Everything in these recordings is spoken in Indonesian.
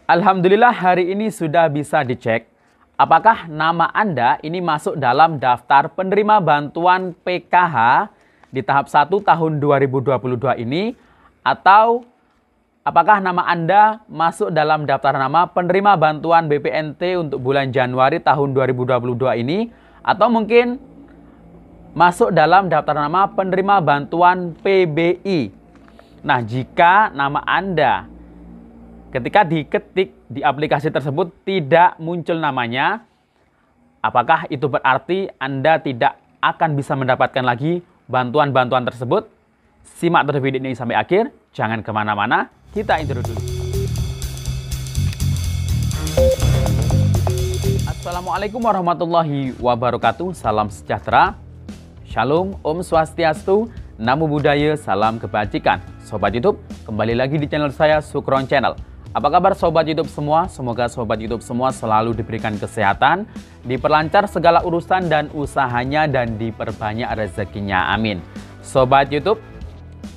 Alhamdulillah hari ini sudah bisa dicek apakah nama Anda ini masuk dalam daftar penerima bantuan PKH di tahap 1 tahun 2022 ini, atau apakah nama Anda masuk dalam daftar nama penerima bantuan BPNT untuk bulan Januari tahun 2022 ini, atau mungkin masuk dalam daftar nama penerima bantuan PBI. Nah, jika nama Anda ketika diketik di aplikasi tersebut tidak muncul namanya, apakah itu berarti Anda tidak akan bisa mendapatkan lagi bantuan-bantuan tersebut? Simak terus video ini sampai akhir, jangan kemana-mana, kita intro dulu. Assalamualaikum warahmatullahi wabarakatuh, salam sejahtera, Shalom, Om Swastiastu, Namo Buddhaya, salam kebajikan. Sobat YouTube, kembali lagi di channel saya, Sukron Channel. Apa kabar Sobat YouTube semua? Semoga Sobat YouTube semua selalu diberikan kesehatan, diperlancar segala urusan dan usahanya, dan diperbanyak rezekinya. Amin. Sobat YouTube,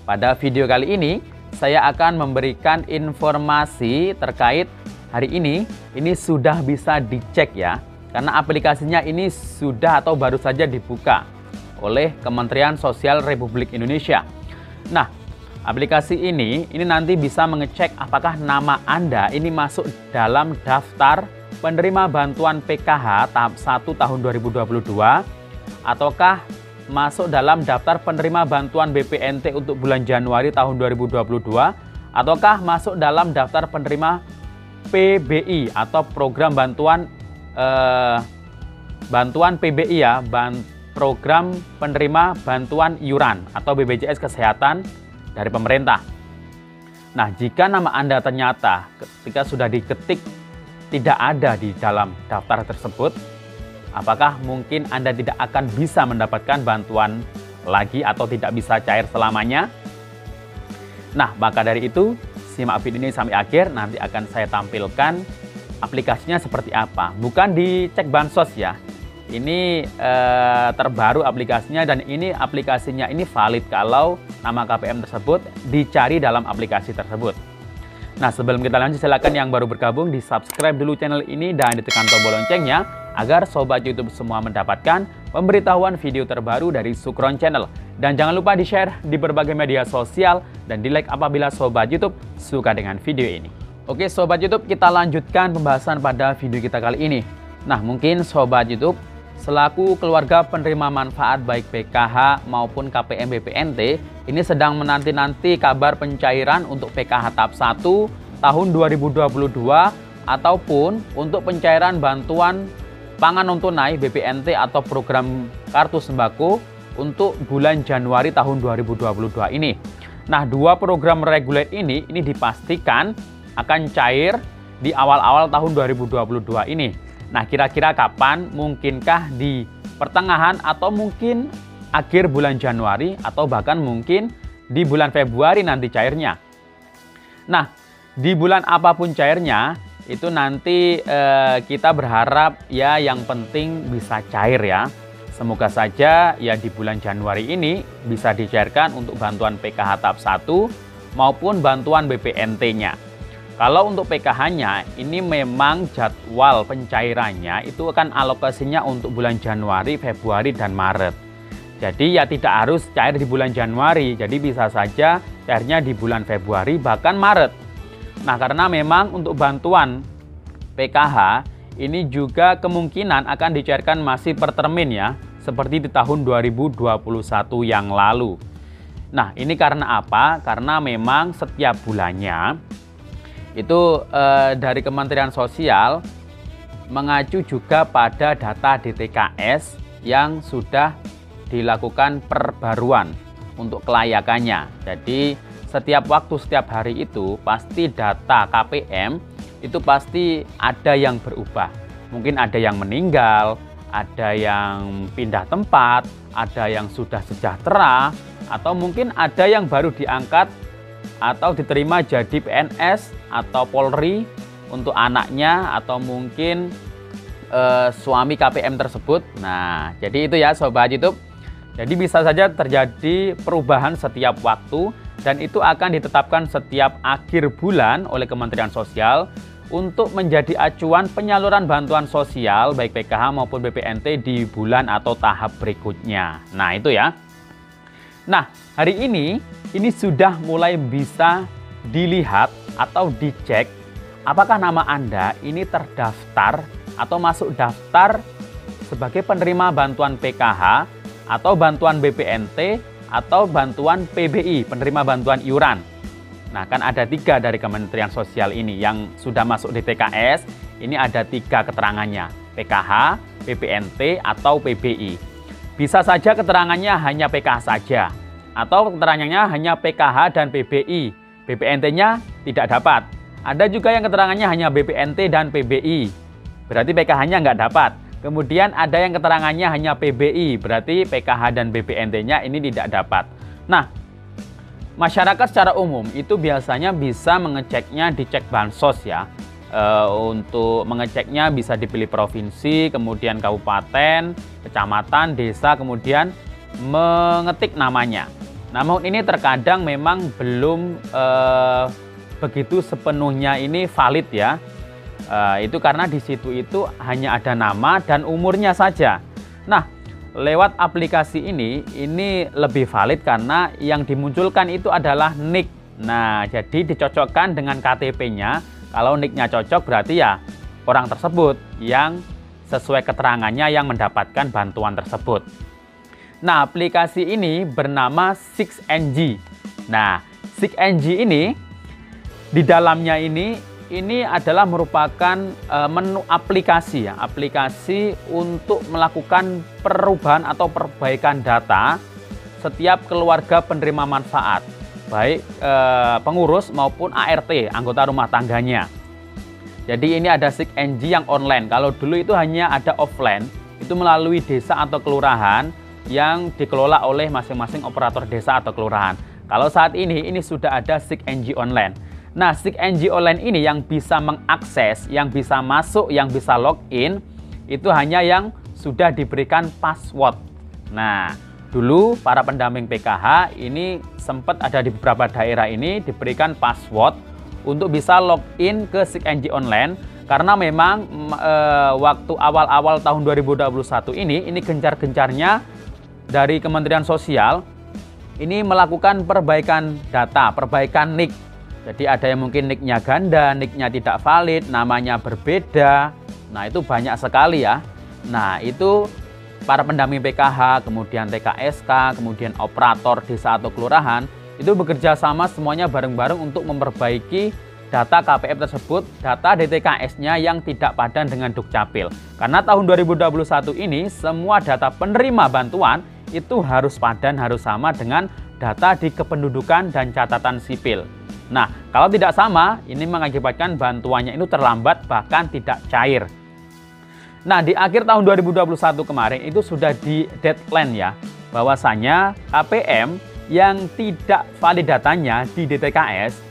pada video kali ini saya akan memberikan informasi terkait hari ini sudah bisa dicek ya, karena aplikasinya ini sudah atau baru saja dibuka oleh Kementerian Sosial Republik Indonesia. Nah, aplikasi ini nanti bisa mengecek apakah nama Anda ini masuk dalam daftar penerima bantuan PKH tahap 1 tahun 2022, ataukah masuk dalam daftar penerima bantuan BPNT untuk bulan Januari tahun 2022, ataukah masuk dalam daftar penerima PBI atau program bantuan PBI ya, program penerima bantuan iuran atau BPJS Kesehatan dari pemerintah. Nah, jika nama Anda ternyata ketika sudah diketik tidak ada di dalam daftar tersebut, apakah mungkin Anda tidak akan bisa mendapatkan bantuan lagi atau tidak bisa cair selamanya? Nah, maka dari itu, simak video ini sampai akhir, nanti akan saya tampilkan aplikasinya seperti apa. Bukan dicek bansos ya. Ini terbaru aplikasinya, dan ini aplikasinya ini valid kalau nama KPM tersebut dicari dalam aplikasi tersebut. Nah, sebelum kita lanjut, silakan yang baru bergabung di subscribe dulu channel ini dan ditekan tombol loncengnya agar Sobat YouTube semua mendapatkan pemberitahuan video terbaru dari Sukron Channel. Dan jangan lupa di-share di berbagai media sosial dan di-like apabila Sobat YouTube suka dengan video ini. Oke Sobat YouTube, kita lanjutkan pembahasan pada video kita kali ini. Nah, mungkin Sobat YouTube selaku keluarga penerima manfaat baik PKH maupun KPM BPNT ini sedang menanti-nanti kabar pencairan untuk PKH tahap 1 tahun 2022 ataupun untuk pencairan bantuan pangan non tunai BPNT atau program kartu sembako untuk bulan Januari tahun 2022 ini. Nah, dua program reguler ini dipastikan akan cair di awal-awal tahun 2022 ini. Nah, kira-kira kapan? Mungkinkah di pertengahan atau mungkin akhir bulan Januari atau bahkan mungkin di bulan Februari nanti cairnya. Nah, di bulan apapun cairnya itu nanti kita berharap ya yang penting bisa cair ya. Semoga saja ya di bulan Januari ini bisa dicairkan untuk bantuan PKH tahap 1 maupun bantuan BPNT-nya. Kalau untuk PKH-nya, ini memang jadwal pencairannya itu akan alokasinya untuk bulan Januari, Februari, dan Maret. Jadi ya tidak harus cair di bulan Januari, jadi bisa saja cairnya di bulan Februari, bahkan Maret. Nah, karena memang untuk bantuan PKH, ini juga kemungkinan akan dicairkan masih per termin ya, seperti di tahun 2021 yang lalu. Nah, ini karena apa? Karena memang setiap bulannya itu dari Kementerian Sosial mengacu juga pada data DTKS yang sudah dilakukan perbaruan untuk kelayakannya. Jadi setiap waktu, setiap hari itu pasti data KPM itu pasti ada yang berubah. Mungkin ada yang meninggal, ada yang pindah tempat, ada yang sudah sejahtera, atau mungkin ada yang baru diangkat atau diterima jadi PNS atau Polri untuk anaknya, atau mungkin suami KPM tersebut. Nah, jadi itu ya Sobat YouTube. Jadi bisa saja terjadi perubahan setiap waktu, dan itu akan ditetapkan setiap akhir bulan oleh Kementerian Sosial. untuk menjadi acuan penyaluran bantuan sosial baik PKH maupun BPNT di bulan atau tahap berikutnya. Nah, itu ya. Nah, hari ini sudah mulai bisa dilihat atau dicek apakah nama Anda ini terdaftar atau masuk daftar sebagai penerima bantuan PKH atau bantuan BPNT atau bantuan PBI, penerima bantuan iuran. Nah, kan ada 3 dari Kementerian Sosial ini yang sudah masuk DTKS. Ini ada 3 keterangannya, PKH, BPNT, atau PBI. Bisa saja keterangannya hanya PKH saja, atau keterangannya hanya PKH dan PBI. BPNT-nya tidak dapat. Ada juga yang keterangannya hanya BPNT dan PBI, berarti PKH-nya nggak dapat. Kemudian ada yang keterangannya hanya PBI, berarti PKH dan BPNT-nya ini tidak dapat. Nah, masyarakat secara umum itu biasanya bisa mengeceknya di Cek Bansos ya. Untuk mengeceknya bisa dipilih provinsi, kemudian kabupaten, kecamatan, desa, kemudian mengetik namanya. Namun ini terkadang memang belum begitu sepenuhnya ini valid ya. Itu karena di situ itu hanya ada nama dan umurnya saja. Nah, lewat aplikasi ini lebih valid karena yang dimunculkan itu adalah NIK. Nah, jadi dicocokkan dengan KTP-nya. Kalau NIK-nya cocok berarti ya orang tersebut yang sesuai keterangannya yang mendapatkan bantuan tersebut. Nah, aplikasi ini bernama 6NG. Nah, 6NG ini di dalamnya ini adalah merupakan menu aplikasi ya, aplikasi untuk melakukan perubahan atau perbaikan data setiap keluarga penerima manfaat, baik pengurus maupun ART, anggota rumah tangganya. Jadi ini ada 6NG yang online. Kalau dulu itu hanya ada offline, itu melalui desa atau kelurahan yang dikelola oleh masing-masing operator desa atau kelurahan. Kalau saat ini sudah ada 6NG online. Nah, 6NG online ini yang bisa mengakses, yang bisa masuk, yang bisa login, itu hanya yang sudah diberikan password. Nah, dulu para pendamping PKH ini sempat ada di beberapa daerah ini diberikan password untuk bisa login ke 6NG online. Karena memang waktu awal-awal tahun 2021 ini gencar-gencarnya dari Kementerian Sosial ini melakukan perbaikan data, perbaikan NIK. Jadi ada yang mungkin NIK-nya ganda, NIK-nya tidak valid, namanya berbeda. Nah, itu banyak sekali ya. Nah, itu para pendamping PKH, kemudian TKSK, kemudian operator desa atau kelurahan, itu bekerja sama semuanya bareng-bareng untuk memperbaiki data KPM tersebut, data DTKS-nya yang tidak padan dengan Dukcapil. Karena tahun 2021 ini semua data penerima bantuan itu harus padan, harus sama dengan data di kependudukan dan catatan sipil. Nah, kalau tidak sama, ini mengakibatkan bantuannya itu terlambat, bahkan tidak cair. Nah, di akhir tahun 2021 kemarin itu sudah di deadline ya, bahwasanya KPM yang tidak valid datanya di DTKS,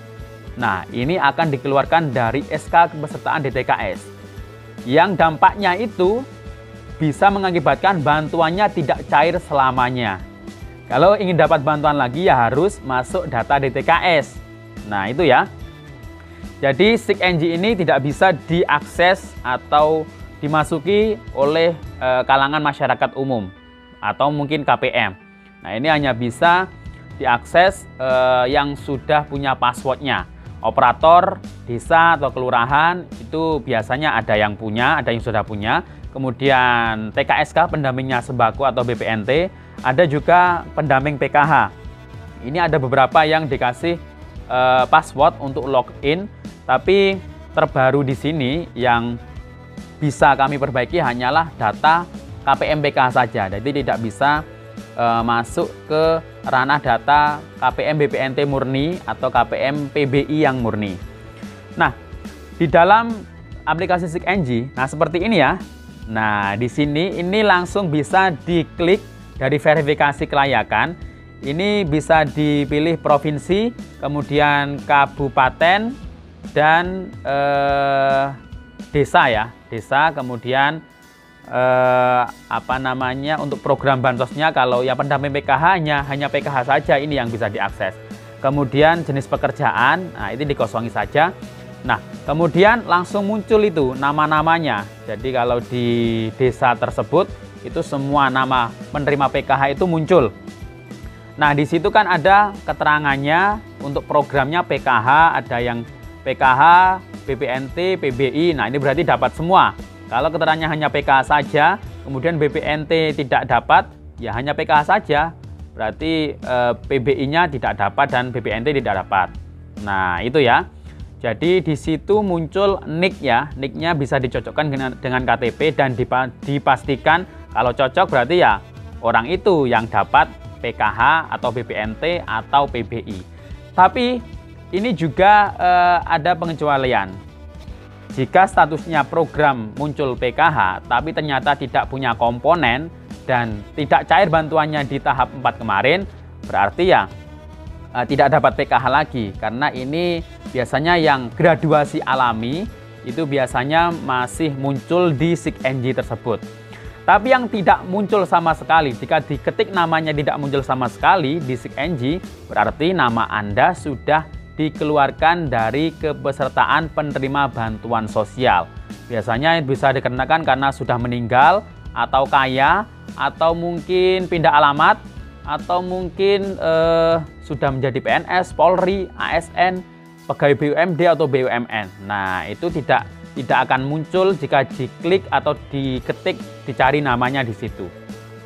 nah ini akan dikeluarkan dari SK kepesertaan DTKS. Yang dampaknya itu bisa mengakibatkan bantuannya tidak cair selamanya. Kalau ingin dapat bantuan lagi ya harus masuk data DTKS. Nah, itu ya. Jadi 6NG ini tidak bisa diakses atau dimasuki oleh kalangan masyarakat umum atau mungkin KPM. Nah, ini hanya bisa diakses yang sudah punya passwordnya. Operator desa atau kelurahan itu biasanya ada yang punya, ada yang sudah punya. Kemudian TKSK, pendampingnya sembako atau BPNT, ada juga pendamping PKH. Ini ada beberapa yang dikasih password untuk login, tapi terbaru di sini yang bisa kami perbaiki hanyalah data KPM PKH saja. Jadi tidak bisa masuk ke ranah data KPM BPNT murni atau KPM PBI yang murni. Nah, di dalam aplikasi 6NG, nah seperti ini ya. Nah, di sini ini langsung bisa diklik dari verifikasi kelayakan. Ini bisa dipilih provinsi, kemudian kabupaten, dan desa ya. Desa, kemudian untuk program bansosnya kalau ya pendamping PKH hanya PKH saja ini yang bisa diakses. Kemudian jenis pekerjaan, nah ini dikosongi saja. Nah, kemudian langsung muncul itu nama-namanya. Jadi kalau di desa tersebut itu semua nama penerima PKH itu muncul. Nah, di situ kan ada keterangannya untuk programnya PKH, ada yang PKH, BPNT, PBI. Nah, ini berarti dapat semua. Kalau keterangannya hanya PKH saja, kemudian BPNT tidak dapat, ya hanya PKH saja. Berarti PBI-nya tidak dapat dan BPNT tidak dapat. Nah, itu ya. Jadi di situ muncul NIK ya, NIK-nya bisa dicocokkan dengan KTP dan dipastikan kalau cocok berarti ya orang itu yang dapat PKH atau BPNT atau PBI. Tapi ini juga ada pengecualian. Jika statusnya program muncul PKH tapi ternyata tidak punya komponen dan tidak cair bantuannya di tahap 4 kemarin, berarti ya tidak dapat PKH lagi, karena ini biasanya yang graduasi alami itu biasanya masih muncul di SIG-NG tersebut. Tapi yang tidak muncul sama sekali, jika diketik namanya tidak muncul sama sekali di SIG-NG, berarti nama Anda sudah dikeluarkan dari kepesertaan penerima bantuan sosial. Biasanya bisa dikarenakan karena sudah meninggal, atau kaya, atau mungkin pindah alamat, atau mungkin sudah menjadi PNS, Polri, ASN, pegawai BUMD atau BUMN. Nah, itu tidak akan muncul jika diklik atau diketik, dicari namanya di situ.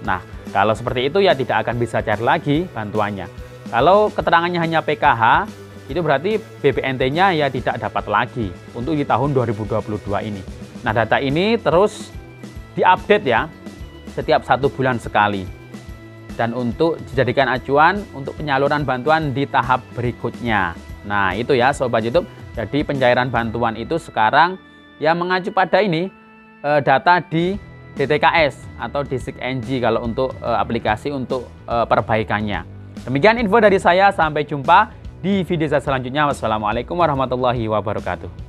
Nah, kalau seperti itu ya tidak akan bisa cari lagi bantuannya. Kalau keterangannya hanya PKH, itu berarti BPNT-nya ya tidak dapat lagi untuk di tahun 2022 ini. Nah, data ini terus diupdate ya, setiap 1 bulan sekali. Dan untuk dijadikan acuan untuk penyaluran bantuan di tahap berikutnya. Nah, itu ya Sobat YouTube. Jadi pencairan bantuan itu sekarang ya mengacu pada ini data di DTKS atau di SIG-NG kalau untuk aplikasi untuk perbaikannya. Demikian info dari saya, sampai jumpa di video saya selanjutnya. Wassalamualaikum warahmatullahi wabarakatuh.